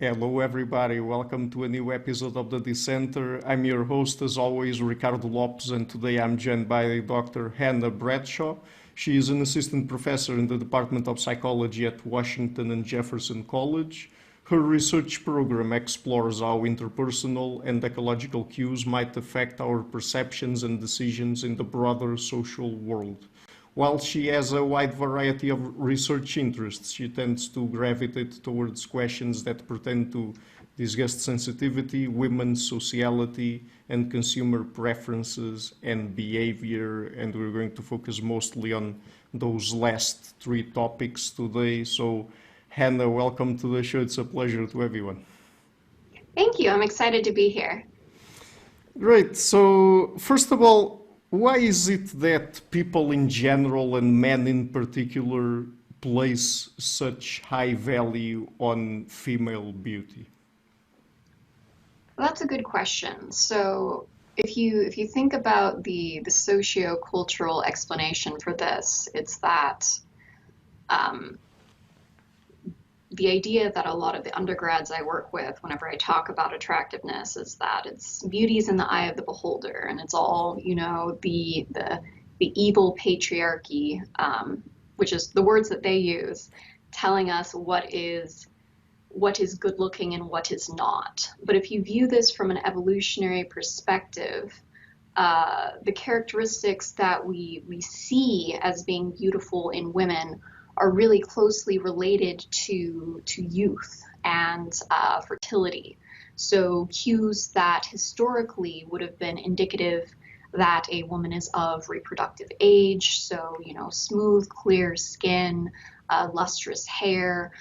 Hello, everybody. Welcome to a new episode of the Dissenter. I'm your host, as always, Ricardo Lopes, and today I'm joined by Dr. Hannah Bradshaw. She is an assistant professor in the Department of Psychology at Washington and Jefferson College. Her research program explores how interpersonal and ecological cues might affect our perceptions and decisions in the broader social world. While she has a wide variety of research interests, she tends to gravitate towards questions that pertain to disgust sensitivity, women's sociality, and consumer preferences and behavior. And we're going to focus mostly on those last three topics today. So, Hannah, welcome to the show. It's a pleasure to everyone. Thank you. I'm excited to be here. Great. So, first of all, why is it that people in general and men in particular place such high value on female beauty? Well, that's a good question. So if you think about the socio-cultural explanation for this, it's that um, the idea that a lot of the undergrads I work with, whenever I talk about attractiveness, is that it's beauty's in the eye of the beholder, and it's all, the evil patriarchy, which is the words that they use, telling us what is good looking and what is not. But if you view this from an evolutionary perspective, the characteristics that we see as being beautiful in women are really closely related to youth and fertility. So cues that historically would have been indicative that a woman is of reproductive age, so smooth, clear skin, lustrous hair,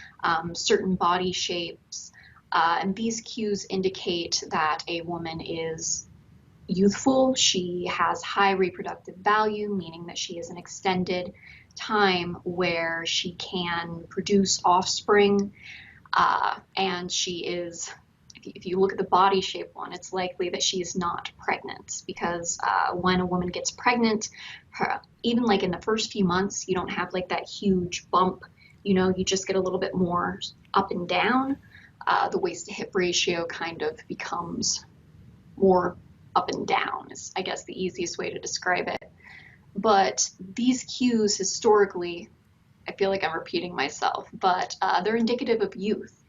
certain body shapes, and these cues indicate that a woman is youthful. She has high reproductive value, meaning that she is an extended time where she can produce offspring, and she is, if you look at the body shape one, it's likely that she is not pregnant, because when a woman gets pregnant, even like in the first few months, you don't have like that huge bump, you just get a little bit more up and down. The waist to hip ratio kind of becomes more up and down, is I guess the easiest way to describe it. But these cues historically, I feel like I'm repeating myself, but they're indicative of youth,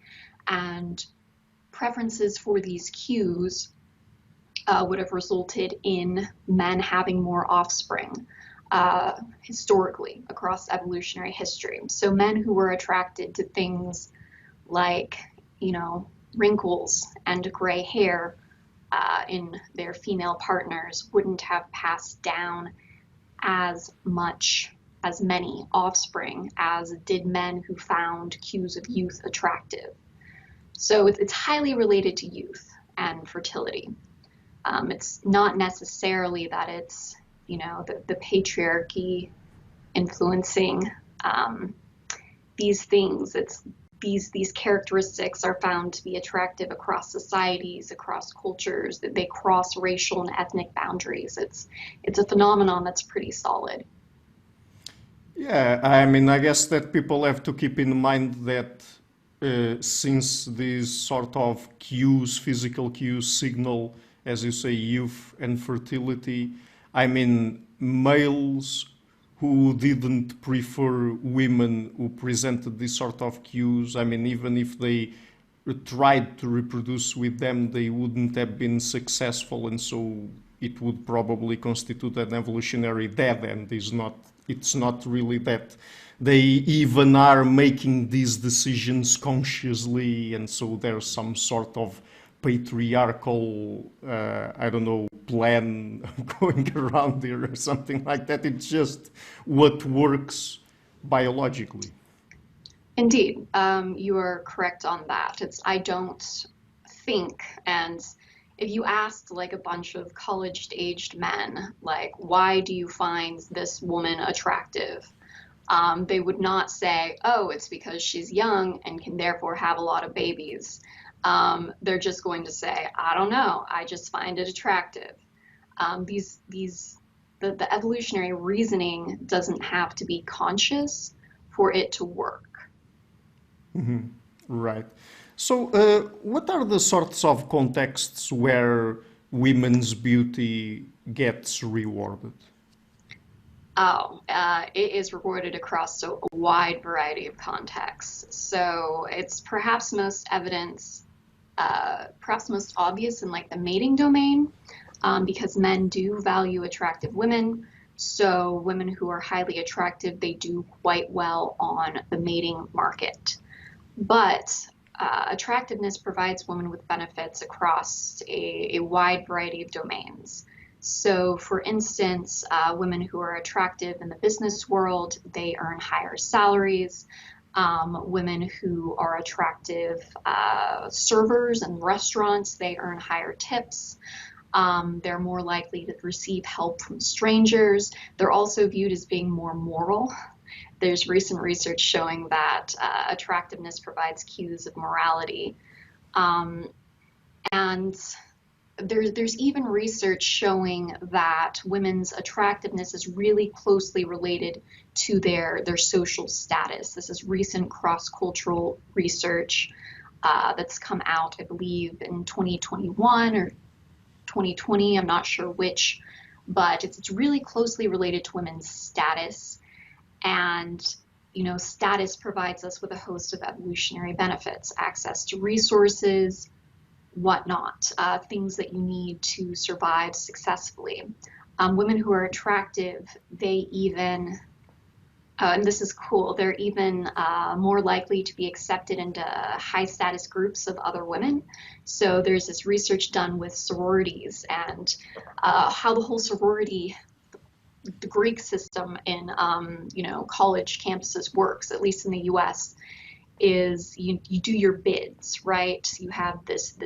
and preferences for these cues would have resulted in men having more offspring historically across evolutionary history. So men who were attracted to things like, wrinkles and gray hair in their female partners wouldn't have passed down as many offspring as did men who found cues of youth attractive. So it's highly related to youth and fertility. It's not necessarily that it's, the patriarchy influencing these things. It's these characteristics are found to be attractive across societies, across cultures, that they cross racial and ethnic boundaries. It's a phenomenon that's pretty solid. Yeah, I mean, I guess that people have to keep in mind that since these sort of cues, physical cues, signal, as you say, youth and fertility, I mean, males who didn't prefer women who presented this sort of cues, I mean, even if they tried to reproduce with them, they wouldn't have been successful, and so it would probably constitute an evolutionary dead end. It's not really that they even are making these decisions consciously, and so there's some sort of patriarchal, I don't know, plan going around there or something like that. It's just what works biologically. Indeed, you are correct on that. I don't think, and if you asked like a bunch of college-aged men, like, why do you find this woman attractive? They would not say, oh, it's because she's young and can therefore have a lot of babies. They're just going to say, I don't know, I just find it attractive. The evolutionary reasoning doesn't have to be conscious for it to work. Right. So, what are the sorts of contexts where women's beauty gets rewarded? Oh, it is rewarded across a wide variety of contexts. So it's perhaps most obvious in like the mating domain, because men do value attractive women. So women who are highly attractive, they do quite well on the mating market. But attractiveness provides women with benefits across a wide variety of domains. So, for instance, women who are attractive in the business world, they earn higher salaries. Women who are attractive servers in restaurants, they earn higher tips. They're more likely to receive help from strangers. They're also viewed as being more moral. There's recent research showing that attractiveness provides cues of morality. Um, and there's even research showing that women's attractiveness is really closely related to their social status. This is recent cross-cultural research that's come out, I believe, in 2021 or 2020. I'm not sure which, but it's really closely related to women's status. And status provides us with a host of evolutionary benefits, access to resources, whatnot, things that you need to survive successfully. Women who are attractive, they even, and this is cool, they're even more likely to be accepted into high status groups of other women. So there's this research done with sororities and how the whole sorority, the Greek system in college campuses works, at least in the US, is you do your bids, right? You have this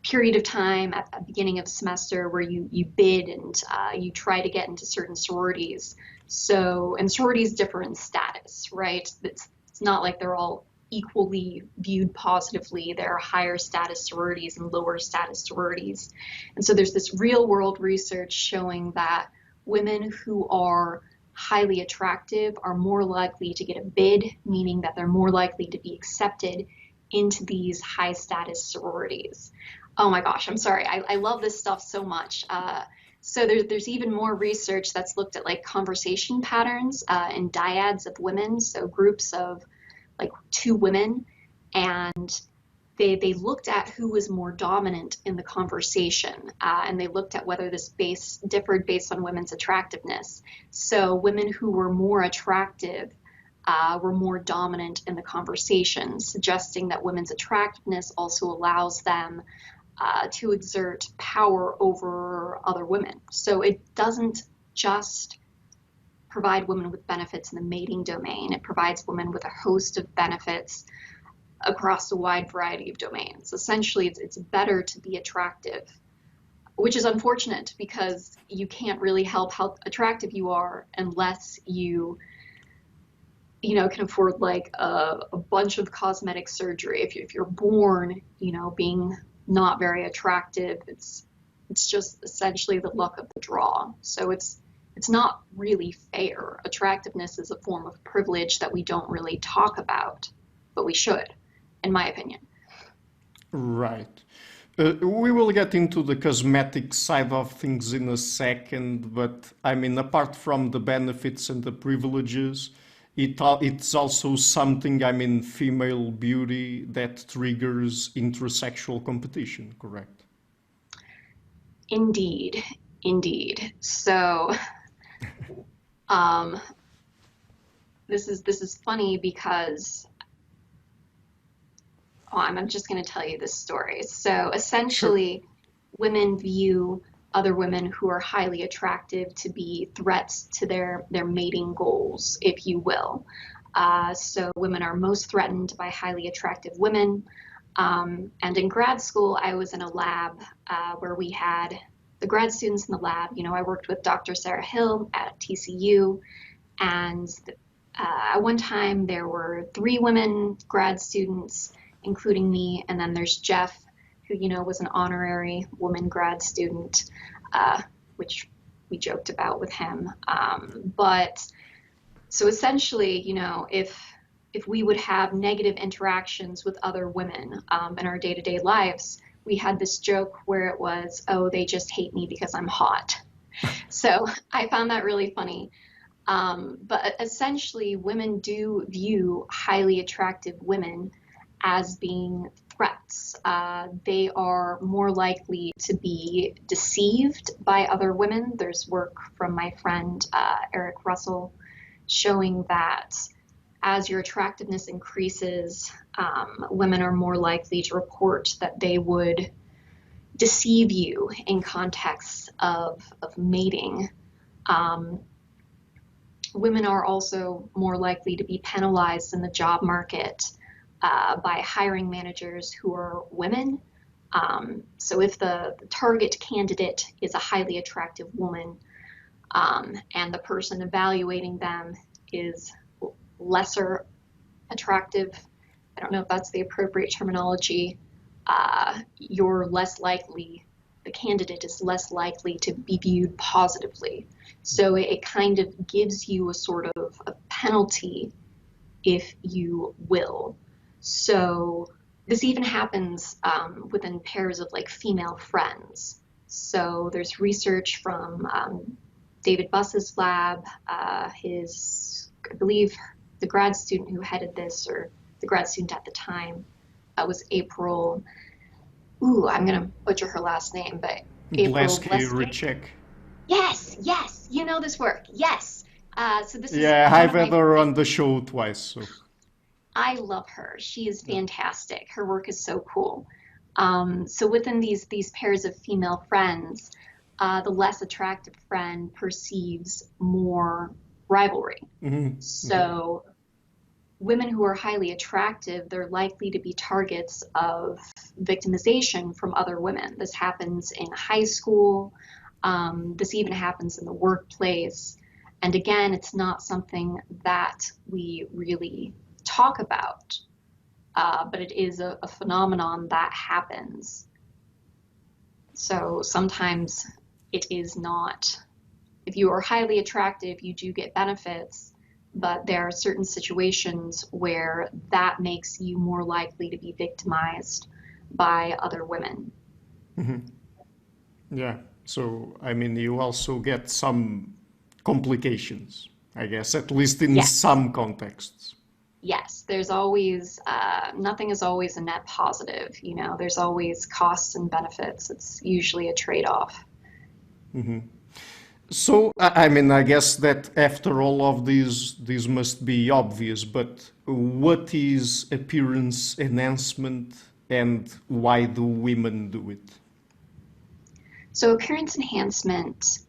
period of time at the beginning of the semester where you bid and you try to get into certain sororities. So, and sororities differ in status, right? It's not like they're all equally viewed positively. There are higher status sororities and lower status sororities. And so there's this real world research showing that women who are highly attractive are more likely to get a bid, meaning that they're more likely to be accepted into these high status sororities. Oh my gosh, I'm sorry. I love this stuff so much. So there's even more research that's looked at like conversation patterns in dyads of women, so groups of like two women, and they looked at who was more dominant in the conversation, and they looked at whether this differed based on women's attractiveness. So women who were more attractive were more dominant in the conversation, suggesting that women's attractiveness also allows them to exert power over other women. So it doesn't just provide women with benefits in the mating domain, it provides women with a host of benefits across a wide variety of domains. Essentially, it's better to be attractive, which is unfortunate because you can't really help how attractive you are unless you can afford like a bunch of cosmetic surgery. If you're born, being not very attractive, it's just essentially the luck of the draw. So it's not really fair. Attractiveness is a form of privilege that we don't really talk about, but we should, in my opinion. Right. We will get into the cosmetic side of things in a second, but I mean, apart from the benefits and the privileges, it's also something, I mean, female beauty that triggers intrasexual competition, correct? Indeed, indeed. So, um, this is funny because I'm just going to tell you this story. So Sure. essentially, women view other women who are highly attractive to be threats to their mating goals, if you will. So women are most threatened by highly attractive women. And in grad school, I was in a lab where we had the grad students in the lab. I worked with Dr. Sarah Hill at TCU, and at one time there were 3 women grad students, including me, and then there's Jeff, who was an honorary woman grad student, which we joked about with him. But so essentially, if if we would have negative interactions with other women in our day-to-day lives, we had this joke where it was, oh, they just hate me because I'm hot. So I found that really funny. But essentially, women do view highly attractive women as being threats. They are more likely to be deceived by other women. There's work from my friend Eric Russell showing that as your attractiveness increases, women are more likely to report that they would deceive you in contexts of mating. Women are also more likely to be penalized in the job market by hiring managers who are women. So if the target candidate is a highly attractive woman, and the person evaluating them is lesser attractive, I don't know if that's the appropriate terminology, you're less likely, the candidate is less likely to be viewed positively. So it kind of gives you a sort of a penalty, if you will. So this even happens within pairs of like female friends. So there's research from David Buss's lab, I believe the grad student who headed this, or the grad student at the time, was April, I'm going to butcher her last name, but April Blesky. Yes, you know this work. Yes. So this is Yeah, I've had her on the show twice. So. I love her. She is fantastic. Her work is so cool. So within these pairs of female friends, the less attractive friend perceives more rivalry. Mm-hmm. So women who are highly attractive, they're likely to be targets of victimization from other women. This happens in high school. This even happens in the workplace. And again, it's not something that we really talk about, but it is a phenomenon that happens. So sometimes it is not, if you are highly attractive, you do get benefits, but there are certain situations where that makes you more likely to be victimized by other women. Mm-hmm. Yeah. So, I mean, you also get some complications, I guess, at least in some contexts. Yes, there's always, nothing is always a net positive, you know, there's always costs and benefits. It's usually a trade-off. Mm-hmm. So, I mean, I guess that after all of these must be obvious, but what is appearance enhancement and why do women do it? So appearance enhancement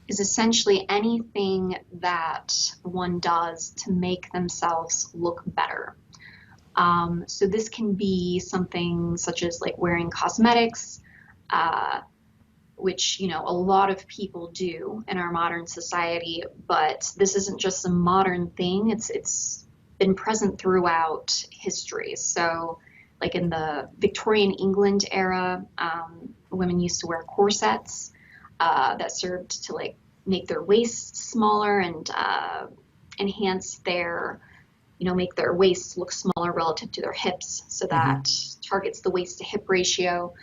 is essentially anything that one does to make themselves look better. So this can be something such as like wearing cosmetics, which, you know, a lot of people do in our modern society, but this isn't just a modern thing. It's been present throughout history. So like in the Victorian England era, women used to wear corsets that served to like make their waists smaller and enhance their, you know, make their waists look smaller relative to their hips. So that targets the waist to hip ratio.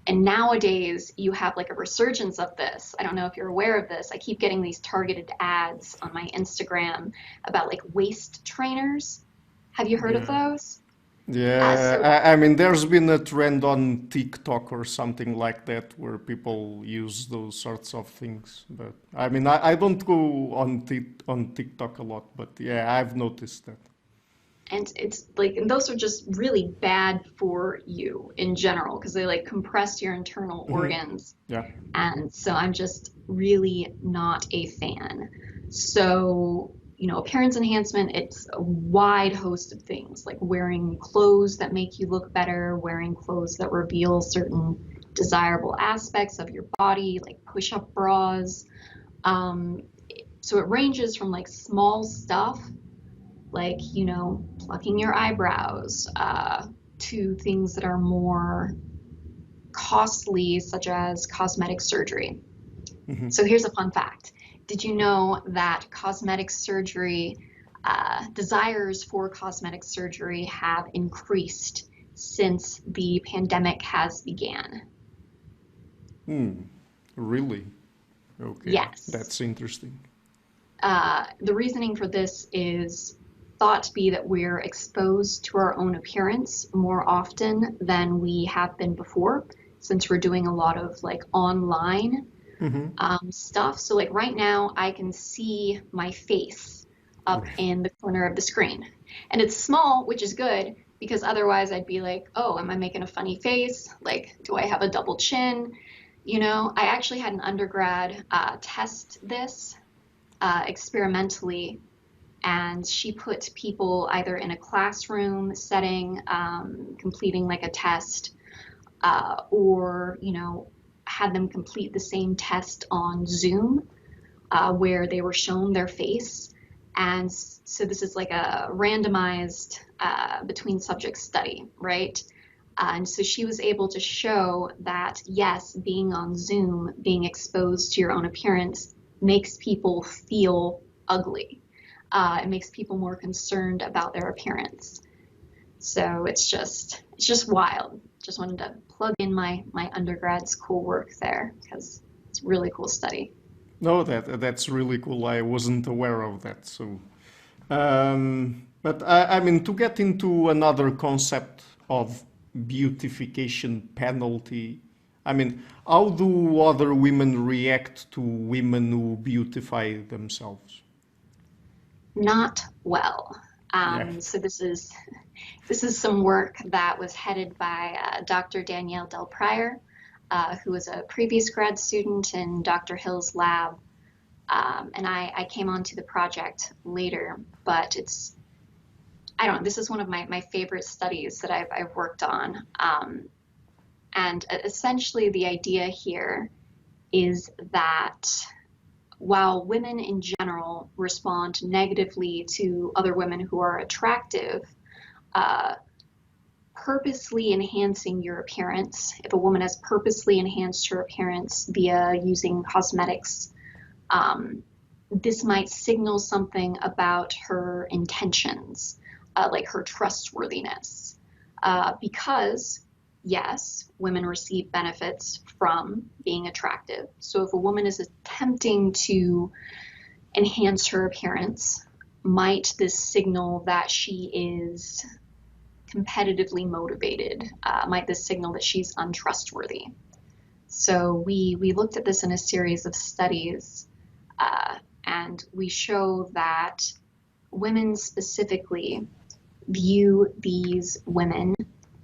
And nowadays you have like a resurgence of this. I don't know if you're aware of this. I keep getting these targeted ads on my Instagram about like waist trainers. Have you heard of those? Yeah, I mean, there's been a trend on TikTok or something like that where people use those sorts of things. But I mean, I don't go on TikTok a lot, but yeah, I've noticed that. And it's like, and those are just really bad for you in general because they like compress your internal organs. Yeah. And so I'm just really not a fan. So, you know, appearance enhancement, it's a wide host of things like wearing clothes that make you look better, wearing clothes that reveal certain desirable aspects of your body, like push-up bras. So it ranges from like small stuff, like, you know, plucking your eyebrows, to things that are more costly, such as cosmetic surgery. So here's a fun fact. Did you know that cosmetic surgery desires for cosmetic surgery have increased since the pandemic has began. Really? Okay, Yes. that's interesting. The reasoning for this is thought to be that we're exposed to our own appearance more often than we have been before, since we're doing a lot of like online stuff. So like right now, I can see my face up in the corner of the screen, and it's small, which is good because otherwise I'd be like, oh, am I making a funny face? Like, do I have a double chin? You know, I actually had an undergrad test this experimentally, and she put people either in a classroom setting, completing like a test, or, you know, had them complete the same test on Zoom, where they were shown their face. And so this is like a randomized between subject study, right? And so she was able to show that, yes, being on Zoom, being exposed to your own appearance makes people feel ugly. It makes people more concerned about their appearance. So it's just wild. Just wanted to plug in my undergrad school work there because it's a really cool study. No, that's really cool. I wasn't aware of that. So, but I mean, to get into another concept of beautification penalty, I mean, how do other women react to women who beautify themselves? Not well. Yeah. So this is some work that was headed by Dr. Danielle Del Pryor, who was a previous grad student in Dr. Hill's lab. And I came onto the project later, but I don't know, this is one of my favorite studies that I've worked on. And essentially the idea here is that while women in general respond negatively to other women who are attractive, uh, purposely enhancing your appearance, if a woman has purposely enhanced her appearance via using cosmetics, this might signal something about her intentions, like her trustworthiness. Because, yes, women receive benefits from being attractive. So if a woman is attempting to enhance her appearance, might this signal that she is competitively motivated? Might this signal that she's untrustworthy? So we looked at this in a series of studies, and we show that women specifically view these women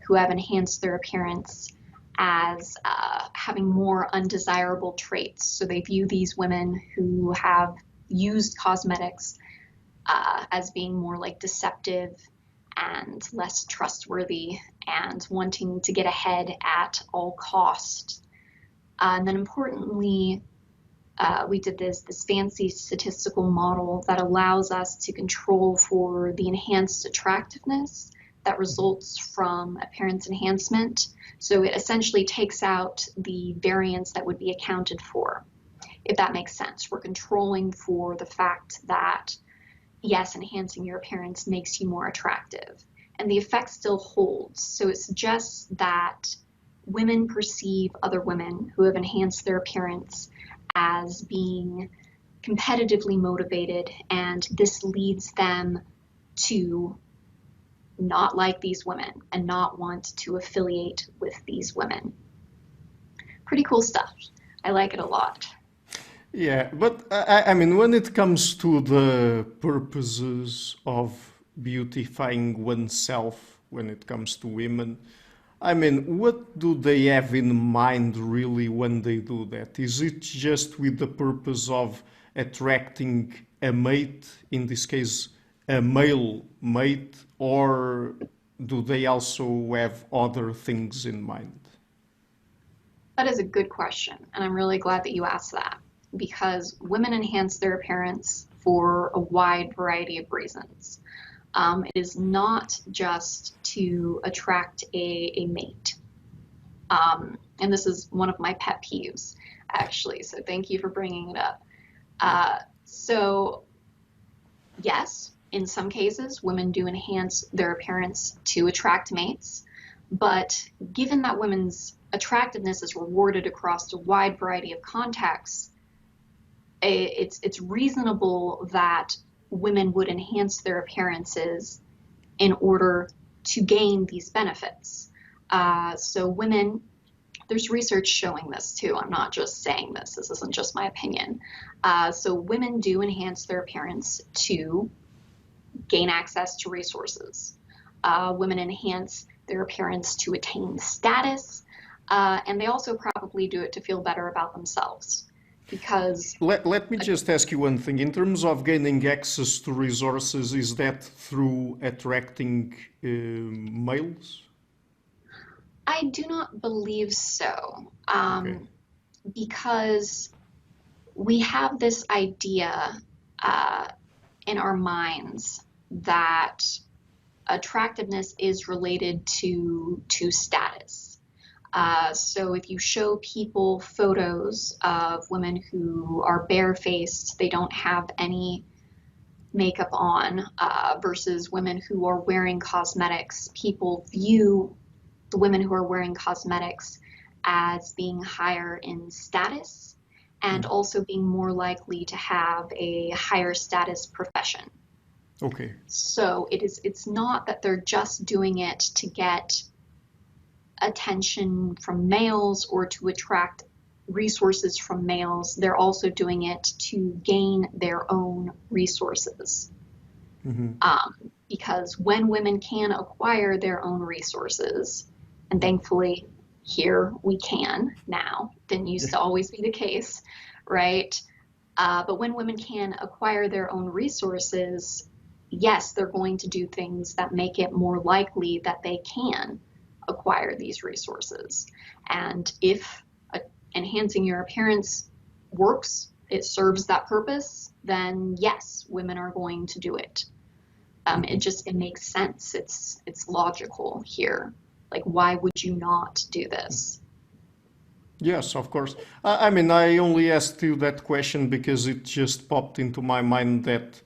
who have enhanced their appearance as having more undesirable traits. So they view these women who have used cosmetics as being more like deceptive and less trustworthy and wanting to get ahead at all costs. And then importantly, we did this fancy statistical model that allows us to control for the enhanced attractiveness that results from appearance enhancement. So it essentially takes out the variance that would be accounted for, if that makes sense. We're controlling for the fact that, yes, enhancing your appearance makes you more attractive, and the effect still holds. So it suggests that women perceive other women who have enhanced their appearance as being competitively motivated, and this leads them to not like these women and not want to affiliate with these women. Pretty cool stuff. I like it a lot. Yeah, but I mean, when it comes to the purposes of beautifying oneself, when it comes to women, I mean, what do they have in mind really when they do that? Is it just with the purpose of attracting a mate, in this case, a male mate, or do they also have other things in mind? That is a good question, and I'm really glad that you asked that because women enhance their appearance for a wide variety of reasons. It is not just to attract a mate. And this is one of my pet peeves, actually, so thank you for bringing it up. So, yes, In some cases, women do enhance their appearance to attract mates, but given that women's attractiveness is rewarded across a wide variety of contexts, it's reasonable that women would enhance their appearances in order to gain these benefits. So women, there's research showing this too. I'm not just saying this. This isn't just my opinion. So women do enhance their appearance to gain access to resources. Women enhance their appearance to attain status, and they also probably do it to feel better about themselves. Because let me just ask you one thing. In terms of gaining access to resources, is that through attracting males? I do not believe so, Okay. because we have this idea in our minds that attractiveness is related to status. So if you show people photos of women who are barefaced, they don't have any makeup on, versus women who are wearing cosmetics, people view the women who are wearing cosmetics as being higher in status and also being more likely to have a higher status profession. Okay. So it's not that they're just doing it to get attention from males or to attract resources from males. They're also doing it to gain their own resources. Because when women can acquire their own resources, and thankfully here we can now, didn't used to always be the case, right? But when women can acquire their own resources, yes, they're going to do things that make it more likely that they can acquire these resources. And if enhancing your appearance works, it serves that purpose, then yes, women are going to do it. It makes sense. It's logical here. Like, why would you not do this? Yes, of course. I mean, I only asked you that question because it just popped into my mind that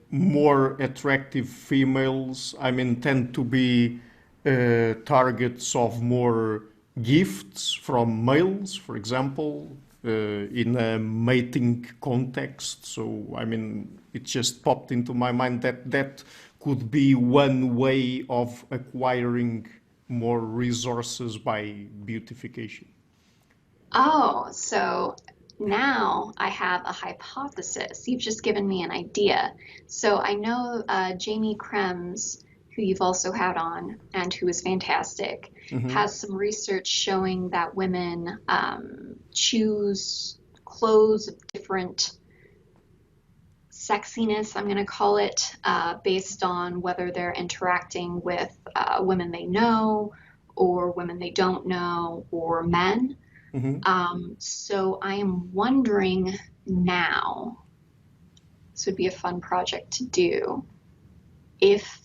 more attractive females, I mean, tend to be targets of more gifts from males, for example, in a mating context. So, I mean, it just popped into my mind that that could be one way of acquiring more resources by beautification. Oh, so now I have a hypothesis. You've just given me an idea. So I know Jamie Krems, who you've also had on and who is fantastic, has some research showing that women choose clothes of different sexiness, I'm going to call it, based on whether they're interacting with women they know or women they don't know or men. So I am wondering now, this would be a fun project to do, if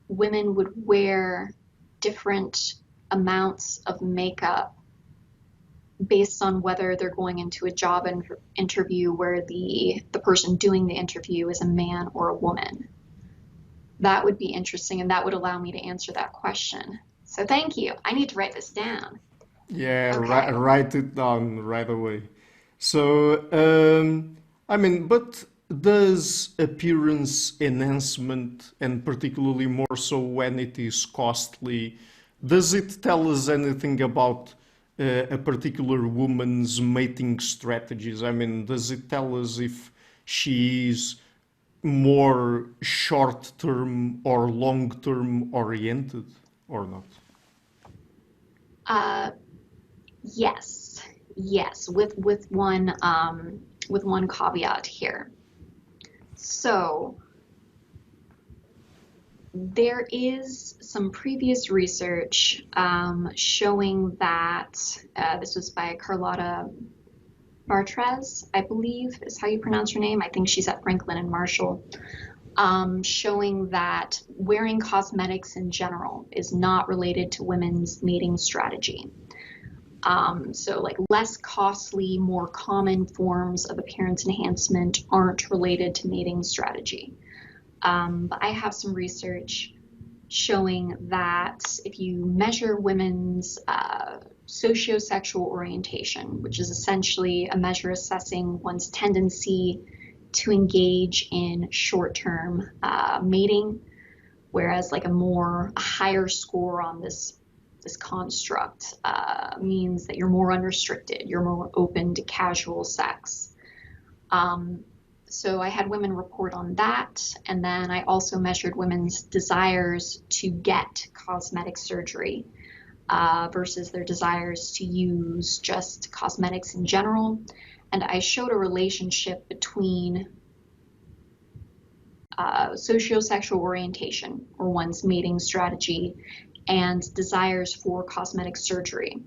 women would wear different amounts of makeup based on whether they're going into a job interview where the person doing the interview is a man or a woman. That would be interesting, and that would allow me to answer that question. So thank you. I need to write this down. Yeah, Okay. write it down right away. So, I mean, but does appearance enhancement, and particularly more so when it is costly, does it tell us anything about a particular woman's mating strategies? I mean, does it tell us if she is more short-term or long-term oriented or not? Yes, yes, with one caveat here. So there is some previous research showing that this was by Carlotta Bartrez, I believe is how you pronounce her name. I think she's at Franklin and Marshall, showing that wearing cosmetics in general is not related to women's mating strategy. So like less costly, more common forms of appearance enhancement aren't related to mating strategy. But I have some research showing that if you measure women's sociosexual orientation, which is essentially a measure assessing one's tendency to engage in short-term mating, whereas like a higher score on this construct means that you're more unrestricted, you're more open to casual sex. So I had women report on that, and then I also measured women's desires to get cosmetic surgery versus their desires to use just cosmetics in general. And I showed a relationship between sociosexual orientation, or one's mating strategy, and desires for cosmetic surgery.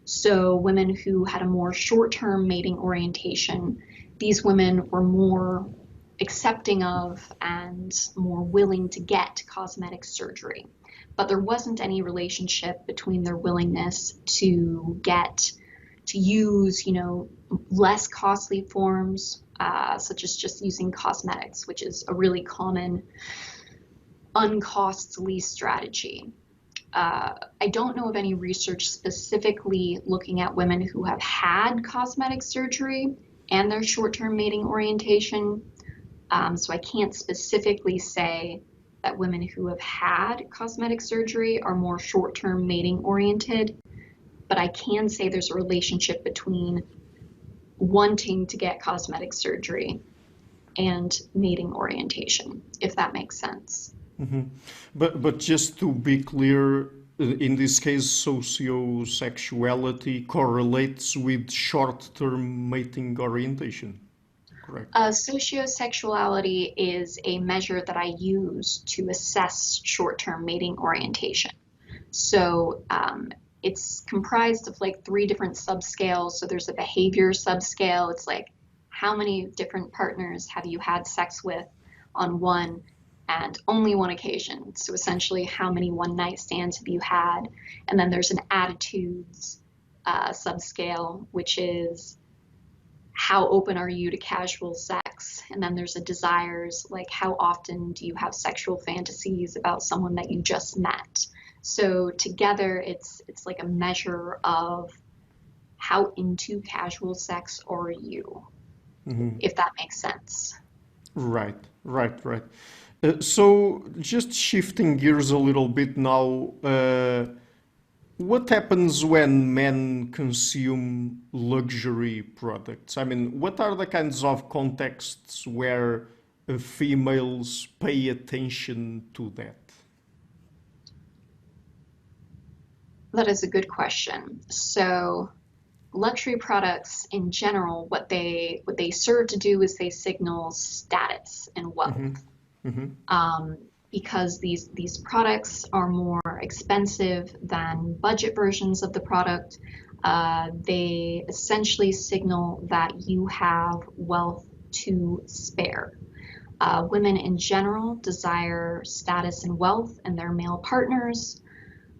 So women who had a more short-term mating orientation, these women were more accepting of and more willing to get cosmetic surgery. But there wasn't any relationship between their willingness to use, less costly forms, such as just using cosmetics, which is a really common uncostly strategy. I don't know of any research specifically looking at women who have had cosmetic surgery and their short-term mating orientation. So I can't specifically say that women who have had cosmetic surgery are more short-term mating oriented, but I can say there's a relationship between wanting to get cosmetic surgery and mating orientation, if that makes sense. Mm-hmm. But just to be clear, in this case, sociosexuality correlates with short-term mating orientation, correct? Sociosexuality is a measure that I use to assess short-term mating orientation. So it's comprised of like 3 different subscales. So there's a behavior subscale. It's like how many different partners have you had sex with on one and only one occasion. So essentially, how many one-night stands have you had? And then there's an attitudes subscale, which is how open are you to casual sex? And then there's a desires, like how often do you have sexual fantasies about someone that you just met? So together, it's like a measure of how into casual sex are you, if that makes sense. Right, right. So just shifting gears a little bit now, what happens when men consume luxury products? I mean, what are the kinds of contexts where females pay attention to that? That is a good question. So luxury products in general, what they serve to do is they signal status and wealth. Because these products are more expensive than budget versions of the product, they essentially signal that you have wealth to spare. Women in general desire status and wealth in their male partners.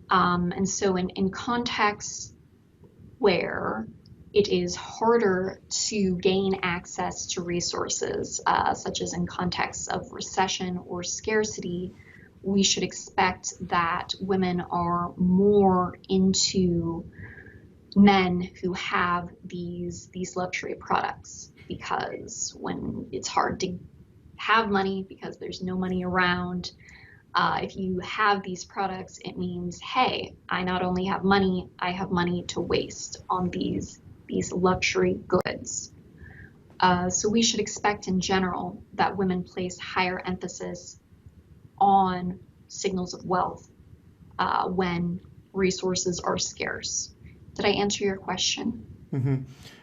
And so in contexts where it is harder to gain access to resources, such as in contexts of recession or scarcity, we should expect that women are more into men who have these luxury products, because when it's hard to have money because there's no money around, if you have these products, it means, hey, I not only have money, I have money to waste on these luxury goods. So we should expect in general that women place higher emphasis on signals of wealth when resources are scarce. Did I answer your question?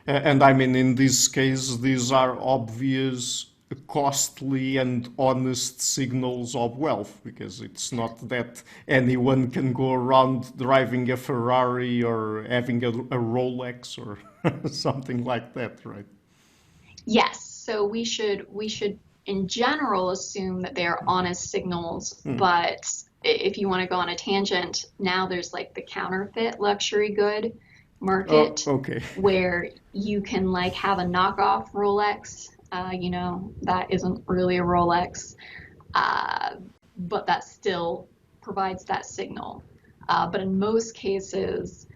And I mean, in this case, these are obvious, costly, and honest signals of wealth, because it's not that anyone can go around driving a Ferrari or having a Rolex or something like that, right? Yes. So we should in general assume that they are honest signals, but if you want to go on a tangent, now there's like the counterfeit luxury good market, Okay. where you can like have a knockoff Rolex, that isn't really a Rolex. uh, but that still provides that signal. But in most cases,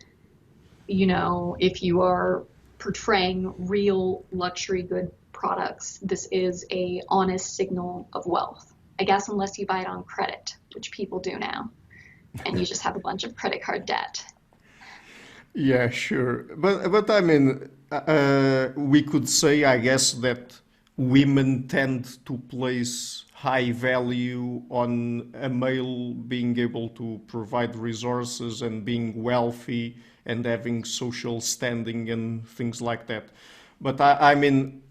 if you are portraying real luxury good products, this is a honest signal of wealth. I guess unless you buy it on credit, which people do now, and you just have a bunch of credit card debt. Yeah, sure. But I mean, we could say, I guess, that women tend to place high value on a male being able to provide resources and being wealthy and having social standing and things like that. But I mean,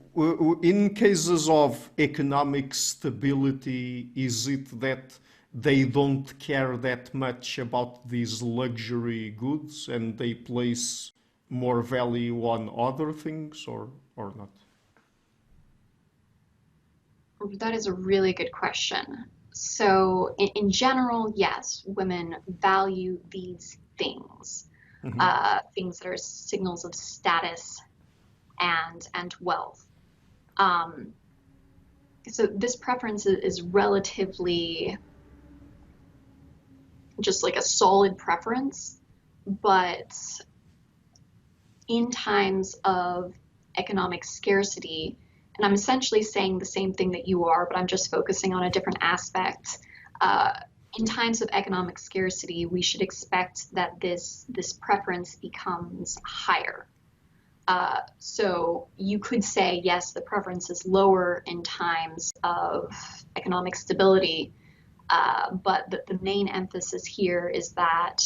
in cases of economic stability, is it that they don't care that much about these luxury goods and they place more value on other things or not? That is a really good question. So, in general, yes, women value these things, things that are signals of status and wealth. Um, so, this preference is relatively just like a solid preference, but in times of economic scarcity, and I'm essentially saying the same thing that you are, but I'm just focusing on a different aspect. Uh, in times of economic scarcity, we should expect that this preference becomes higher. So you could say, yes, the preference is lower in times of economic stability, but the main emphasis here is that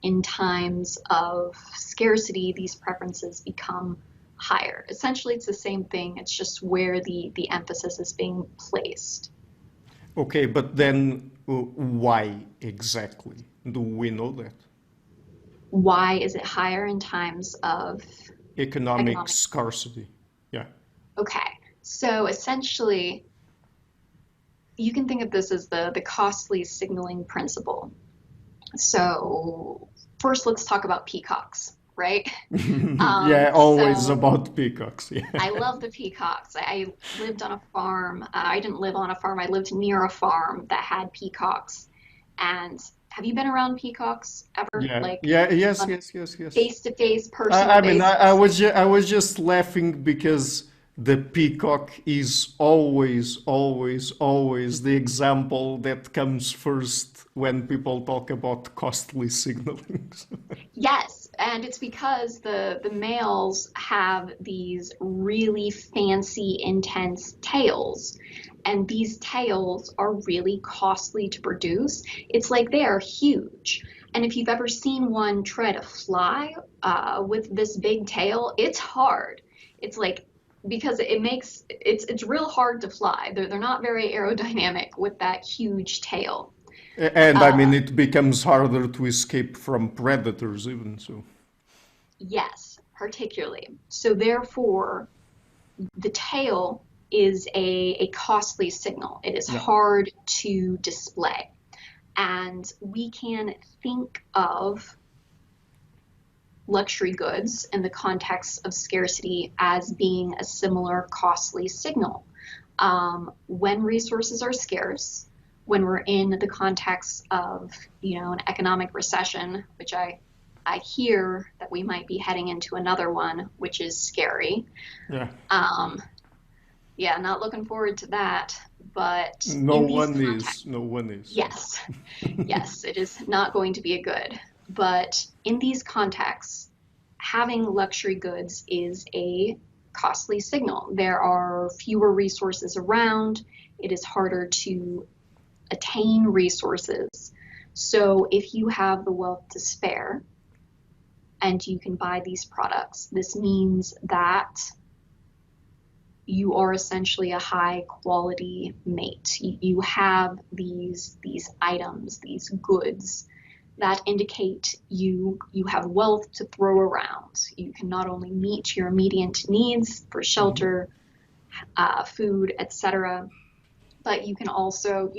in times of scarcity, these preferences become higher. Essentially, it's the same thing. It's just where the emphasis is being placed. Okay, but then why exactly? Do we know that? Why is it higher in times of Economic economic? scarcity. Yeah. Okay, so essentially, you can think of this as the costly signaling principle. So first, let's talk about peacocks, right? Yeah, always So about peacocks. Yeah. I love the peacocks. I lived on a farm. I didn't live on a farm. I lived near a farm that had peacocks. And have you been around peacocks ever? Yeah. Like Yeah. Yes. on a Yes. Yes. Yes. face-to-face, I, personal I mean, basis? I was just laughing because the peacock is always, always, always the example that comes first when people talk about costly signaling. Yes, and it's because the males have these really fancy, intense tails, and these tails are really costly to produce. It's like they are huge. And if you've ever seen one try to fly with this big tail, it's hard. It's like because it's real hard to fly. They're not very aerodynamic with that huge tail. And I mean, Uh, it becomes harder to escape from predators, even so. yes, particularly. So therefore, the tail is a costly signal. It is Yeah. hard to display. And we can think of luxury goods in the context of scarcity as being a similar costly signal. When resources are scarce, when we're in the context of, an economic recession, which I hear that we might be heading into another one, which is scary. Yeah. Um, yeah, not looking forward to that. But No in these one contexts, is. No one is. yes, yes, it is not going to be a good. But in these contexts, having luxury goods is a costly signal. There are fewer resources around. It is harder to attain resources. So if you have the wealth to spare and you can buy these products, this means that you are essentially a high quality mate. You have these items, these goods that indicate you have wealth to throw around. You can not only meet your immediate needs for shelter, food, etc., but you can also,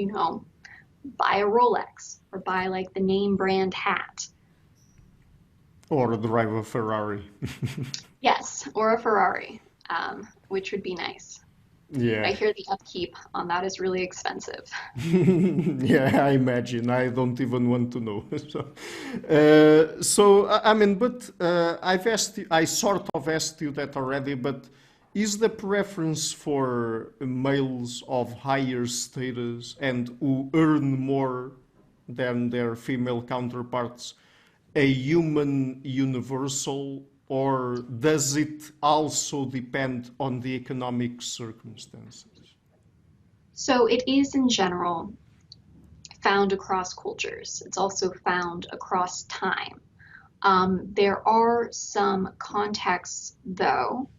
buy a Rolex or buy like the name brand hat. Or drive a Ferrari. Yes, or a Ferrari, which would be nice. Yeah. I hear the upkeep on that is really expensive. Yeah, I imagine. I don't even want to know. I mean, but I sort of asked you that already, but is the preference for males of higher status and who earn more than their female counterparts a human universal, or does it also depend on the economic circumstances? So it is in general found across cultures. It's also found across time. There are some contexts, though,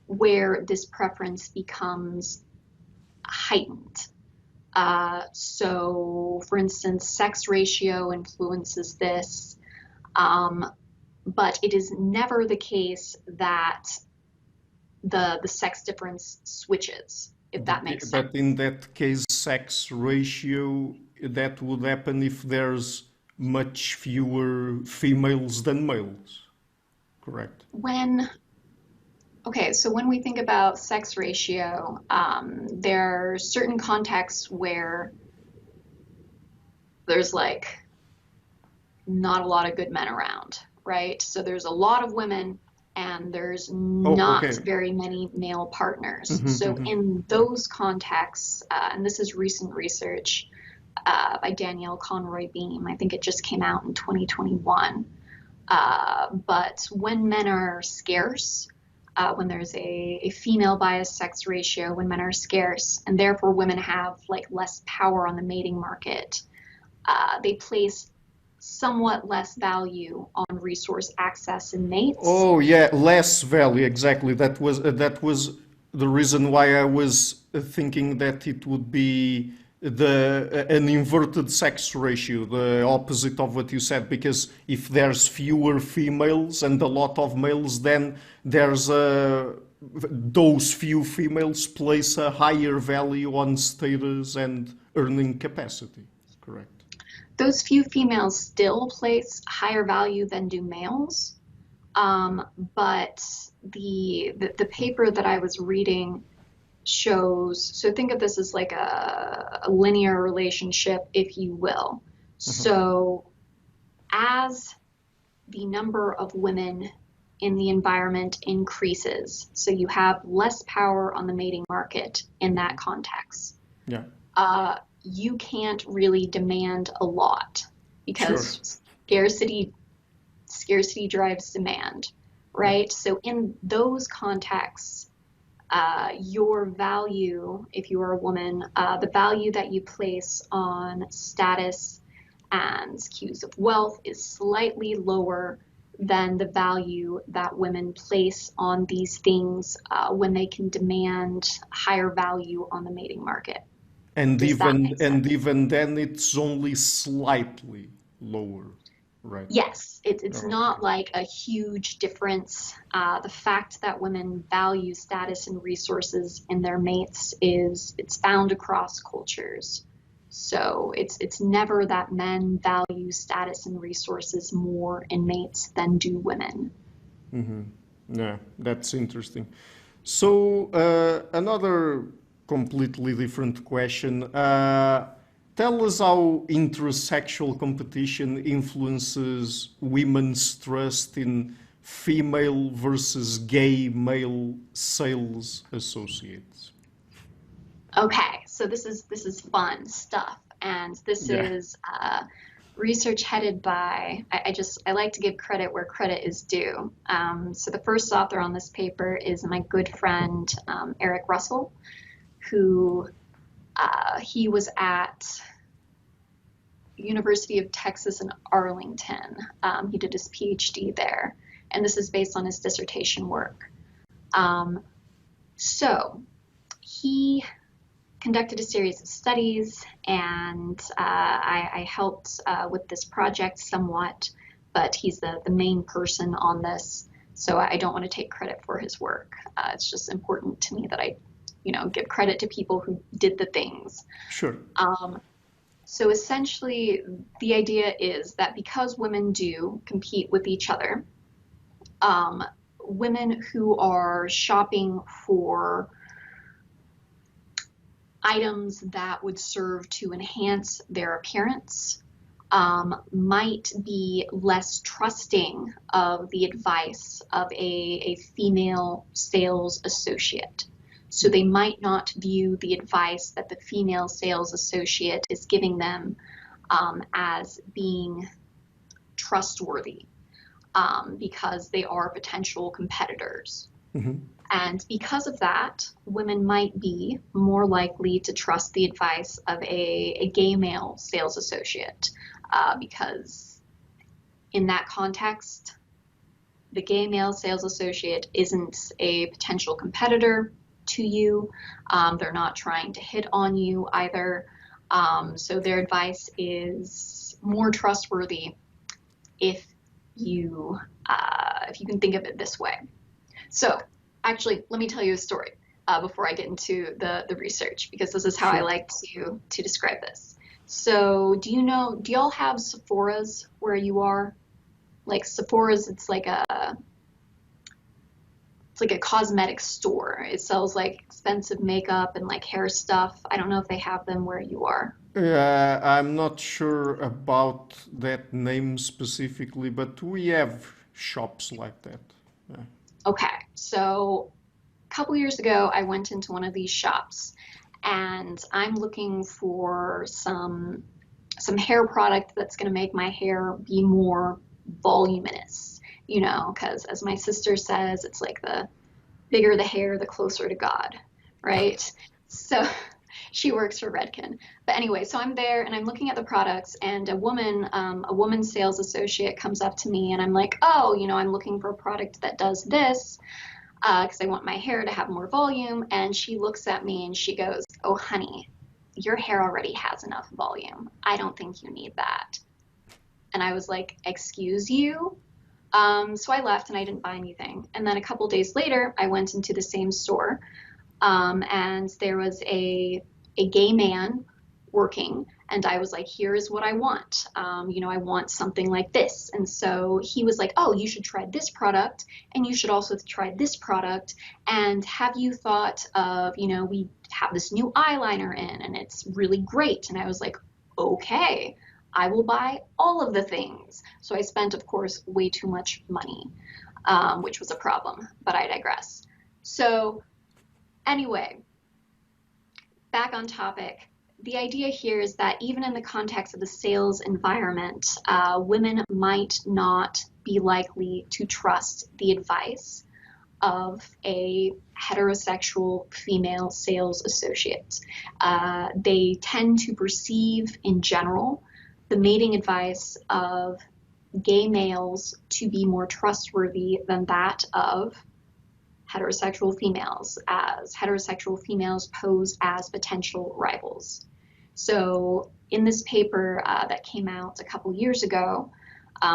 where this preference becomes heightened. So, for instance, sex ratio influences this, um, but it is never the case that the sex difference switches, if that makes But in sense. that case, sex ratio, that would happen if there's much fewer females than males, correct? When Okay, so when we think about sex ratio, there are certain contexts where there's like not a lot of good men around, right? So there's a lot of women and there's Oh, not okay. very many male partners. Mhm, So mhm. in Yeah. those contexts, and this is recent research by Danielle Conroy Beam, I think it just came out in 2021. But when men are scarce, when there's a female bias sex ratio, when men are scarce, and therefore women have like less power on the mating market, they place somewhat less value on resource access and mates. Oh, yeah, less value, exactly. That was the reason why I was thinking that it would be the an inverted sex ratio, the opposite of what you said, because if there's fewer females and a lot of males, then there's a those few females place a higher value on status and earning capacity. Correct. Those few females still place higher value than do males. But the paper that I was reading shows, so think of this as like a linear relationship, if you will. So as the number of women in the environment increases, so you have less power on the mating market in that context, Yeah. you can't really demand a lot Sure. because scarcity drives demand, Yeah. right? So in those contexts, your value, if you are a woman, the value that you place on status and cues of wealth is slightly lower than the value that women place on these things when they can demand higher value on the mating market. And Does that even make and sense? even then it's only slightly lower, right? Yes, it's Okay. not like a huge difference. The fact that women value status and resources in their mates is it's found across cultures. So it's never that men value status and resources more in mates than do women. Yeah, that's interesting. So another completely different question. Tell us how intersexual competition influences women's trust in female versus gay male sales associates. Okay, so this is fun stuff, and this Yeah. is research headed by I like to give credit where credit is due. So the first author on this paper is my good friend Eric Russell, who he was at University of Texas in Arlington. He did his PhD there, and this is based on his dissertation work. Um, so he conducted a series of studies, and I helped with this project somewhat, but he's the main person on this, so I don't want to take credit for his work. It's just important to me that I, give credit to people who did the things. Sure. Um, so essentially, the idea is that because women do compete with each other, um, women who are shopping for items that would serve to enhance their appearance might be less trusting of the advice of a female sales associate. So they might not view the advice that the female sales associate is giving them as being trustworthy because they are potential competitors. Mm-hmm. And because of that, women might be more likely to trust the advice of a gay male sales associate because in that context, the gay male sales associate isn't a potential competitor to you. They're not trying to hit on you either. So their advice is more trustworthy if you can think of it this way. So actually, let me tell you a story before I get into the research, because this is how I like to describe this. So do y'all have Sephora's where you are? Like Sephora's, it's like a cosmetic store. It sells like expensive makeup and like hair stuff. I don't know if they have them where you are. I'm not sure about that name specifically, but we have shops like that. Yeah. Okay, so a couple years ago, I went into one of these shops and I'm looking for some hair product that's going to make my hair be more voluminous, because as my sister says, it's like the bigger the hair, the closer to God, right? So she works for Redken. But anyway, so I'm there and I'm looking at the products, and a woman sales associate comes up to me and I'm like, oh, I'm looking for a product that does this because I want my hair to have more volume. And she looks at me and she goes, oh, honey, your hair already has enough volume. I don't think you need that. And I was like, excuse you? So I left and I didn't buy anything. And then a couple days later, I went into the same store and there was a gay man working, and I was like, here is what I want. I want something like this. And so he was like, oh, you should try this product, and you should also try this product. And have you thought of, we have this new eyeliner in, and it's really great. And I was like, okay, I will buy all of the things. So I spent, of course, way too much money, which was a problem, but I digress. So anyway, back on topic. The idea here is that even in the context of the sales environment, women might not be likely to trust the advice of a heterosexual female sales associate. They tend to perceive, in general, the mating advice of gay males to be more trustworthy than that of heterosexual females, as heterosexual females pose as potential rivals. So in this paper that came out a couple years ago,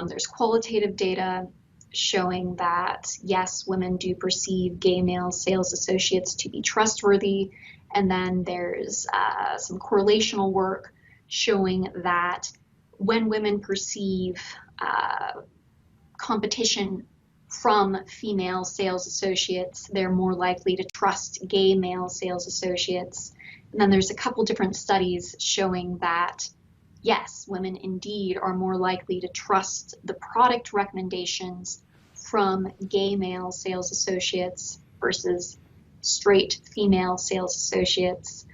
there's qualitative data showing that, yes, women do perceive gay male sales associates to be trustworthy. And then there's some correlational work showing that when women perceive competition from female sales associates, they're more likely to trust gay male sales associates. And then there's a couple different studies showing that, yes, women indeed are more likely to trust the product recommendations from gay male sales associates versus straight female sales associates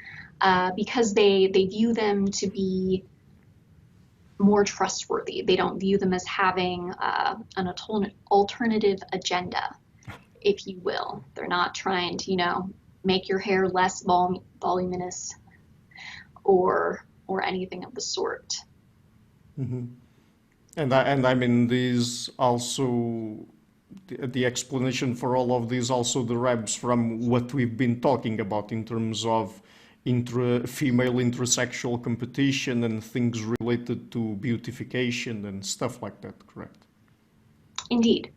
because they view them to be more trustworthy. They don't view them as having an alternative agenda, if you will. They're not trying to, make your hair less voluminous or anything of the sort. Mm-hmm. And I mean, these also, the explanation for all of these also derives from what we've been talking about in terms of female intrasexual competition and things related to beautification and stuff like that, correct? Indeed.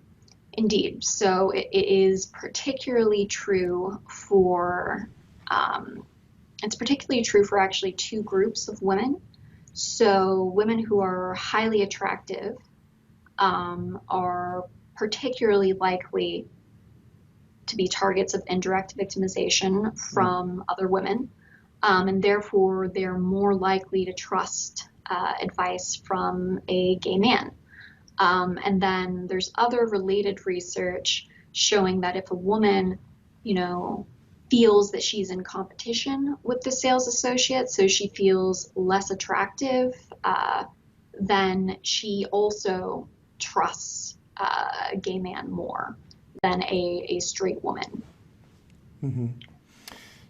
Indeed. So it is particularly true for, it's particularly true for actually two groups of women. So women who are highly attractive are particularly likely to be targets of indirect victimization from other women. and therefore they're more likely to trust advice from a gay man. And then there's other related research showing that if a woman, you know, feels that she's in competition with the sales associate, so she feels less attractive, then she also trusts a gay man more than a straight woman.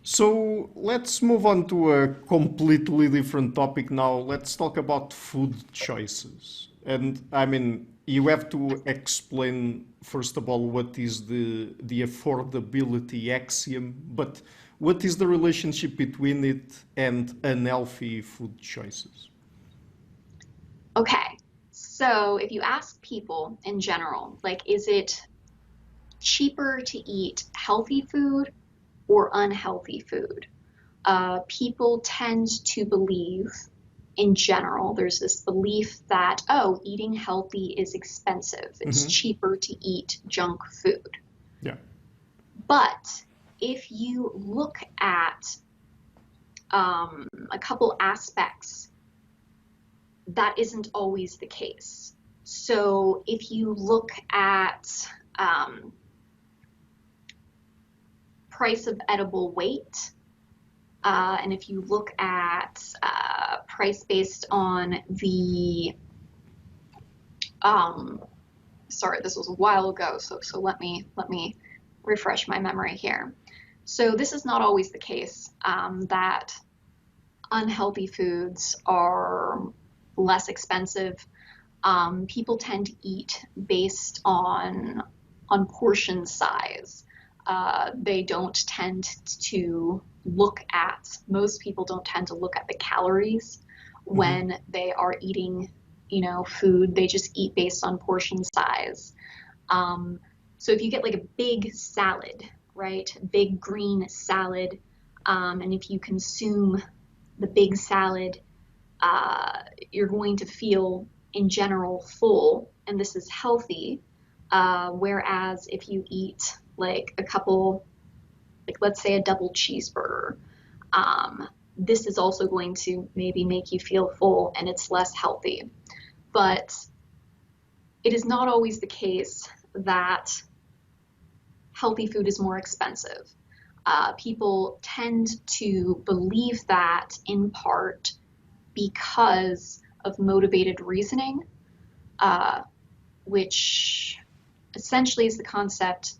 So let's move on to a completely different topic now. Let's talk about food choices. And I mean, you have to explain, first of all, what is the affordability axiom, but what is the relationship between it and unhealthy food choices? Okay, so if you ask people in general, like, is it cheaper to eat healthy food or unhealthy food? People tend to believe, in general, there's this belief that, oh, eating healthy is expensive. It's cheaper to eat junk food. Yeah. But if you look at a couple aspects, that isn't always the case. So if you look at price of edible weight, and if you look at price based on the, sorry, this was a while ago, so let me refresh my memory here. So this is not always the case, that unhealthy foods are less expensive. People tend to eat based on portion size. They don't tend to look at, most people don't tend to look at the calories when they are eating, you know, food. They just eat based on portion size. So if you get like a big salad, right, big green salad, and if you consume the big salad, you're going to feel in general full, and this is healthy. Whereas if you eat like a couple, like let's say a double cheeseburger, this is also going to maybe make you feel full and it's less healthy. But it is not always the case that healthy food is more expensive. People tend to believe that in part because of motivated reasoning, which essentially is the concept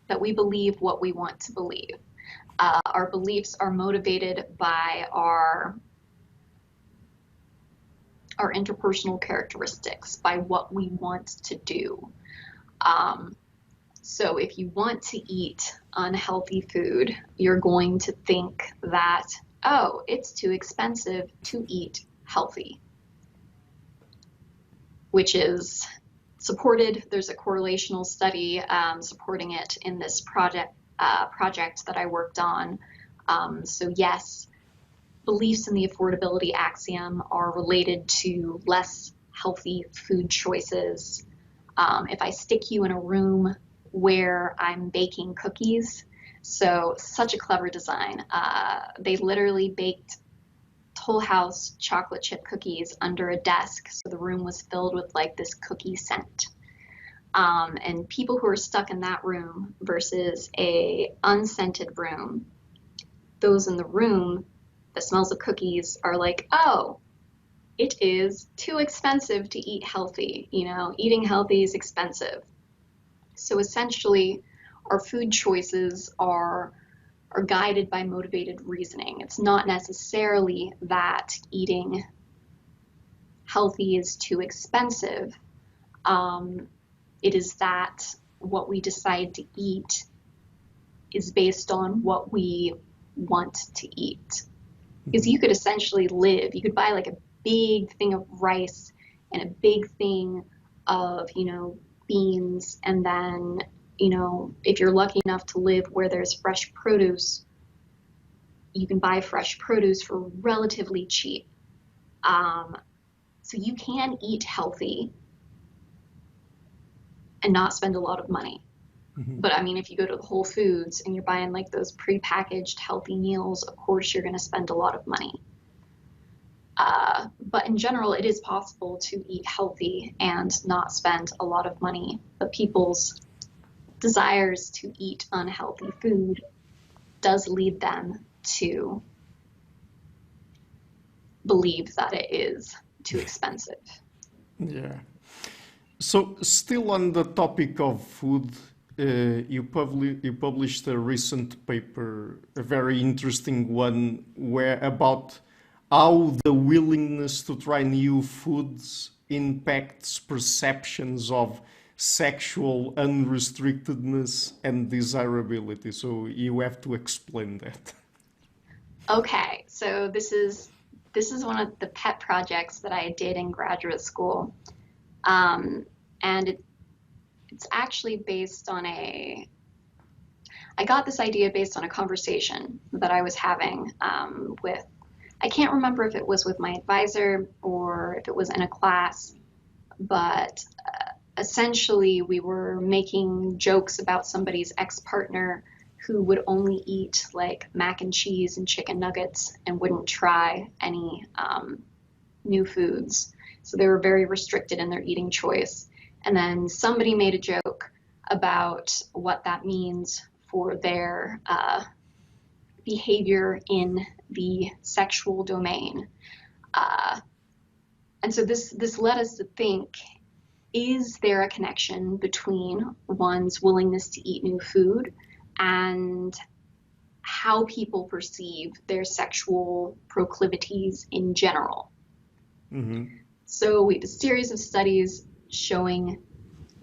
that we believe what we want to believe. Our beliefs are motivated by our interpersonal characteristics, by what we want to do. So if you want to eat unhealthy food, you're going to think that, oh, it's too expensive to eat healthy, which is supported. There's a correlational study supporting it in this project that I worked on. So yes, beliefs in the affordability axiom are related to less healthy food choices. If I stick you in a room where I'm baking cookies, so such a clever design. They literally baked Toll House chocolate chip cookies under a desk, so the room was filled with like this cookie scent. And people who are stuck in that room versus a unscented room, those in the room, the smells of cookies are like, oh, it is too expensive to eat healthy. You know, eating healthy is expensive. So essentially, our food choices are guided by motivated reasoning. It's not necessarily that eating healthy is too expensive. It is that what we decide to eat is based on what we want to eat. Because you could essentially live, you could buy like a big thing of rice and a big thing of, you know, beans, and then, you know, if you're lucky enough to live where there's fresh produce, you can buy fresh produce for relatively cheap. So you can eat healthy and not spend a lot of money. But I mean, if you go to the Whole Foods and you're buying like those prepackaged healthy meals, of course you're going to spend a lot of money. But in general, it is possible to eat healthy and not spend a lot of money. But people's desires to eat unhealthy food does lead them to believe that it is too expensive. Yeah. So, still on the topic of food, you published a recent paper, a very interesting one, where about how the willingness to try new foods impacts perceptions of sexual unrestrictedness and desirability. So you have to explain that. Okay, so this is one of the pet projects that I did in graduate school. And it's actually based on I got this idea based on a conversation that I was having with, I can't remember if it was with my advisor or if it was in a class, but essentially we were making jokes about somebody's ex-partner who would only eat like mac and cheese and chicken nuggets and wouldn't try any new foods. So they were very restricted in their eating choice. And then somebody made a joke about what that means for their behavior in the sexual domain. And so this led us to think, is there a connection between one's willingness to eat new food and how people perceive their sexual proclivities in general? Mm-hmm. So we have a series of studies showing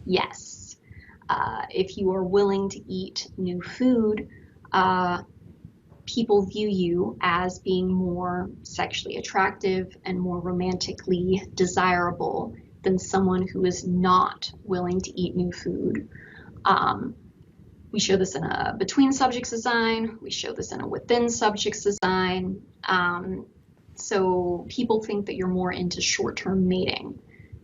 yes, if you are willing to eat new food, people view you as being more sexually attractive and more romantically desirable than someone who is not willing to eat new food. We show this in a between subjects design. We show this in a within subjects design. So people think that you're more into short-term mating.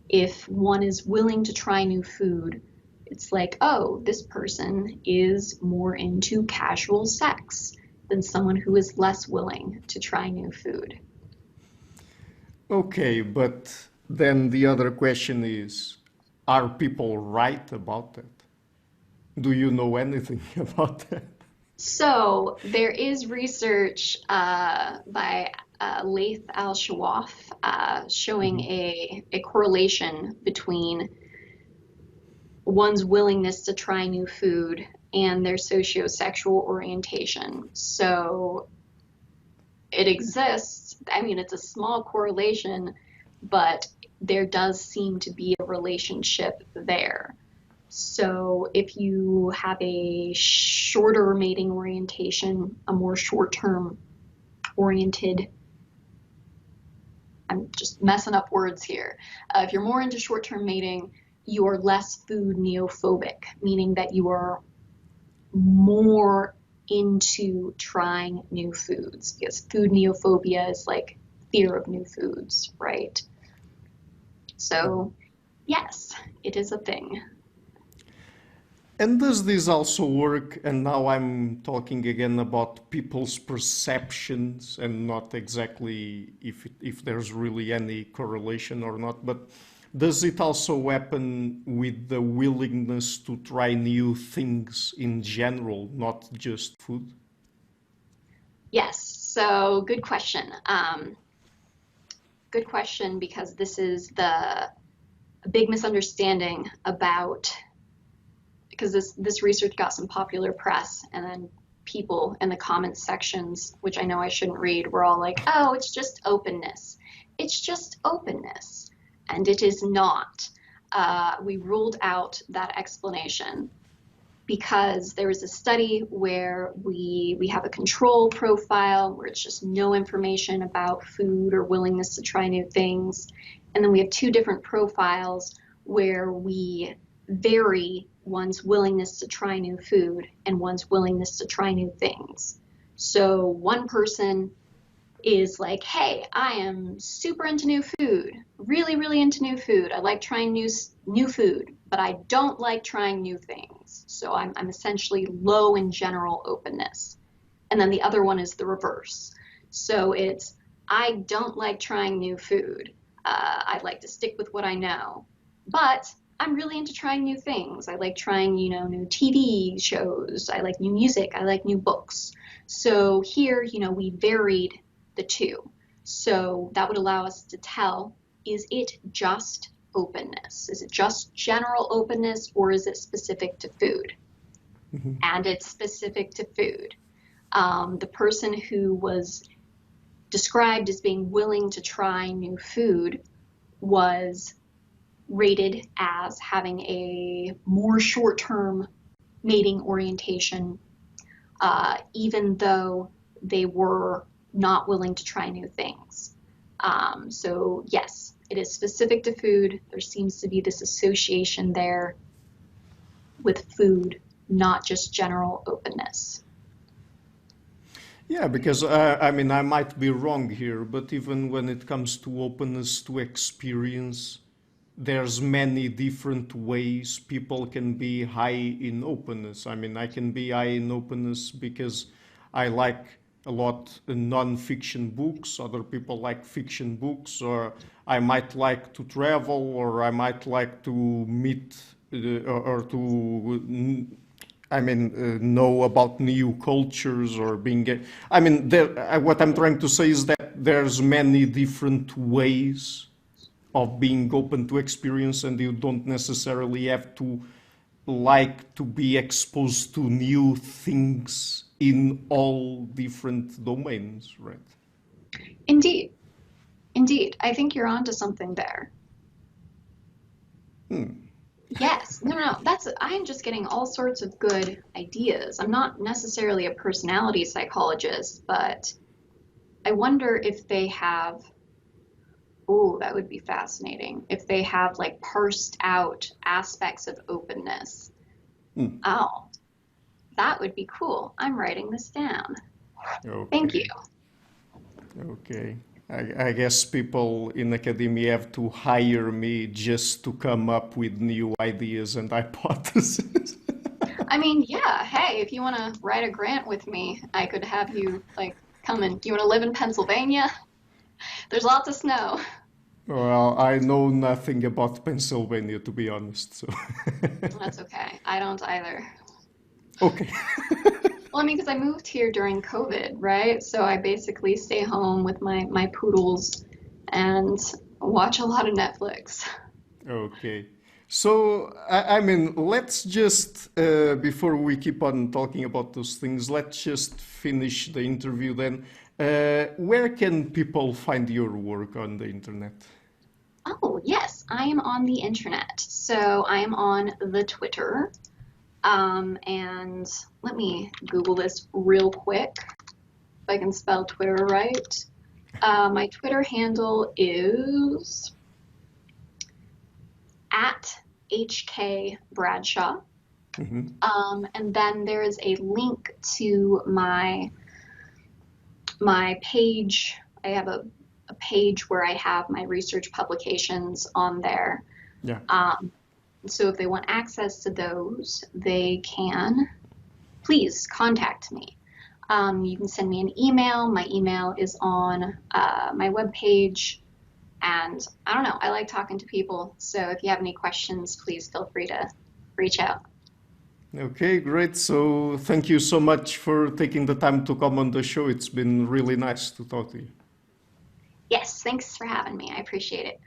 If one is willing to try new food, it's like, oh, this person is more into casual sex than someone who is less willing to try new food. Okay, but then the other question is, are people right about that? Do you know anything about that? So there is research by Laith al-Shawaf showing a correlation between one's willingness to try new food and their sociosexual orientation. So it exists. I mean, it's a small correlation, but there does seem to be a relationship there. So if you have a shorter mating orientation, a more short-term oriented, I'm just messing up words here. If you're more into short-term mating, you are less food neophobic, meaning that you are more into trying new foods, because food neophobia is like fear of new foods, right? So yes, it is a thing. And does this also work? And now I'm talking again about people's perceptions and not exactly if there's really any correlation or not, but does it also happen with the willingness to try new things in general, not just food? Yes, so good question. Good question, because this is the big misunderstanding about, because this research got some popular press, and then people in the comments sections, which I know I shouldn't read, were all like, oh, it's just openness. It's just openness. And it is not. We ruled out that explanation because there was a study where we have a control profile where it's just no information about food or willingness to try new things. And then we have two different profiles where we vary one's willingness to try new food and one's willingness to try new things. So one person is like, hey, I am super into new food, really, really into new food. I like trying new food, but I don't like trying new things. things. So I'm essentially low in general openness. And then the other one is the reverse. So it's, I don't like trying new food. I like to stick with what I know. But I'm really into trying new things. I like trying, new TV shows. I like new music. I like new books. So here, we varied the two. So that would allow us to tell, is it just openness? Is it just general openness, or is it specific to food? Mm-hmm. And it's specific to food. The person who was described as being willing to try new food was rated as having a more short-term mating orientation, even though they were not willing to try new things. So yes, it is specific to food. There seems to be this association there with food, not just general openness. Yeah, because I mean, I might be wrong here, but even when it comes to openness to experience, there's many different ways people can be high in openness. I mean, I can be high in openness because I like a lot non-fiction books. Other people like fiction books, or I might like to travel, or I might like to meet or to know about new cultures or being. I mean, what I'm trying to say is that there's many different ways of being open to experience, and you don't necessarily have to like to be exposed to new things in all different domains, right? Indeed. Indeed. I think you're onto something there. Yes. No. I'm just getting all sorts of good ideas. I'm not necessarily a personality psychologist, but I wonder if they have, oh, that would be fascinating. If they have like parsed out aspects of openness. Oh, that would be cool. I'm writing this down. Okay. Thank you. Okay. I guess people in academia have to hire me just to come up with new ideas and hypotheses. I mean, yeah, hey, if you want to write a grant with me, I could have you like come and you want to live in Pennsylvania? There's lots of snow. Well, I know nothing about Pennsylvania, to be honest, so. That's okay. I don't either. Okay. Well, I mean, because I moved here during COVID, right? So I basically stay home with my poodles and watch a lot of Netflix. Okay. So, I mean, let's just, before we keep on talking about those things, let's just finish the interview then. Where can people find your work on the internet? Oh, yes, I am on the internet. So I am on the Twitter. And let me Google this real quick, if I can spell Twitter right. My Twitter handle is at HK Bradshaw. And then there is a link to my page. I have a page where I have my research publications on there. Yeah. So if they want access to those, they can please contact me. You can send me an email. My email is on my webpage. And I don't know, I like talking to people. So if you have any questions, please feel free to reach out. Okay, great. So thank you so much for taking the time to come on the show. It's been really nice to talk to you. Yes, thanks for having me. I appreciate it.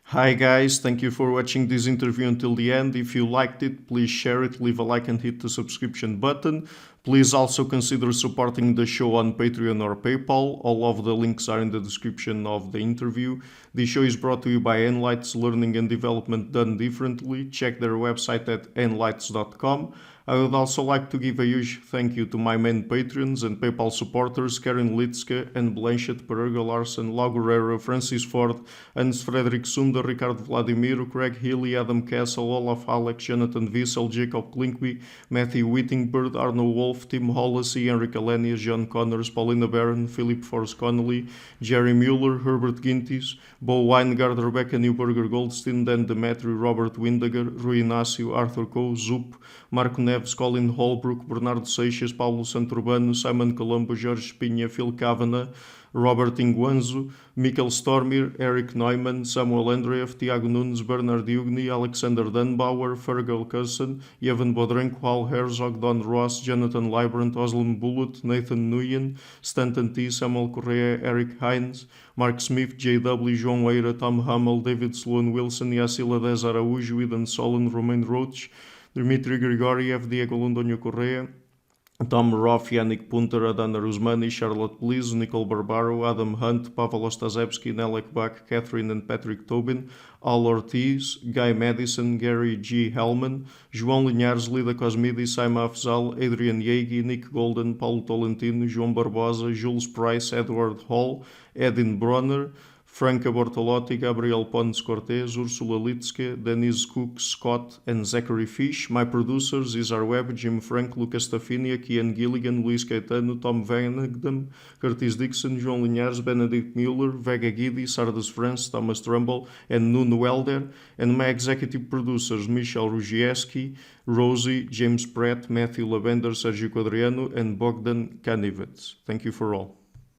Hi guys, thank you for watching this interview until the end. If you liked it, please share it, leave a like and hit the subscription button. Please also consider supporting the show on Patreon or PayPal. All of the links are in the description of the interview. This show is brought to you by Enlights, Learning and Development Done Differently. Check their website at enlights.com. I would also like to give a huge thank you to my main patrons and PayPal supporters, Karen Litske and Blanchett, Perga Larsen, Lau Guerrero, Francis Ford, Hans Frederick Sunder, Ricardo Vladimiro, Craig Healy, Adam Castle, Olaf Alex, Jonathan Wiesel, Jacob Klinkby, Matthew Whittingbird, Arno Wolf, Wolf, Tim Hollacy, Henry Kalenius, John Connors, Paulina Barron, Philip Forrest Connolly, Jerry Mueller, Herbert Gintis, Bo Weingard, Rebecca Newberger Goldstein, Dan Demetri, Robert Windager, Rui Inácio, Arthur Coe, Zup, Marco Neves, Colin Holbrook, Bernardo Seixas, Paulo Santurbano, Simon Colombo, Jorge Espinha, Phil Kavanagh, Robert Inguanzo, Michael Stormir, Eric Neumann, Samuel Andreev, Tiago Nunes, Bernard Ugni, Alexander Dunbauer, Fergal Cusson, Evan Bodrenko, Hal Herzog, Don Ross, Jonathan Librant, Oslam Bullitt, Nathan Nguyen, Stanton T, Samuel Correa, Eric Hines, Mark Smith, J.W., João Eira, Tom Hummel, David Sloan Wilson, Yacila Dez Araújo, Eden Solon, Romain Roach, Dmitry Grigoriev, Diego Londonio Correa, Tom Roth, Yannick Punter, Adana Rusmani, Charlotte Bliss, Nicole Barbaro, Adam Hunt, Pavel Ostazewski, Nelek Bach, Catherine and Patrick Tobin, Al Ortiz, Guy Madison, Gary G. Hellman, João Linhares, Lida Cosmidis, Saima Afzal, Adrian Yegi, Nick Golden, Paulo Tolentino, João Barbosa, Jules Price, Edward Hall, Edin Bronner, Franca Bortolotti, Gabriel Pons Cortez, Ursula Litske, Denise Cook, Scott, and Zachary Fish. My producers is our web, Jim Frank, Lucas Tafinia, Kian Gilligan, Luís Caetano, Tom Vanagdam, Curtis Dixon, João Linhares, Benedict Mueller, Vega Guidi, Sardas France, Thomas Trumbull, and Nuno Welder. And my executive producers, Michel Rugieski, Rosie, James Pratt, Matthew Lavender, Sergio Quadriano, and Bogdan Kanivets. Thank you for all.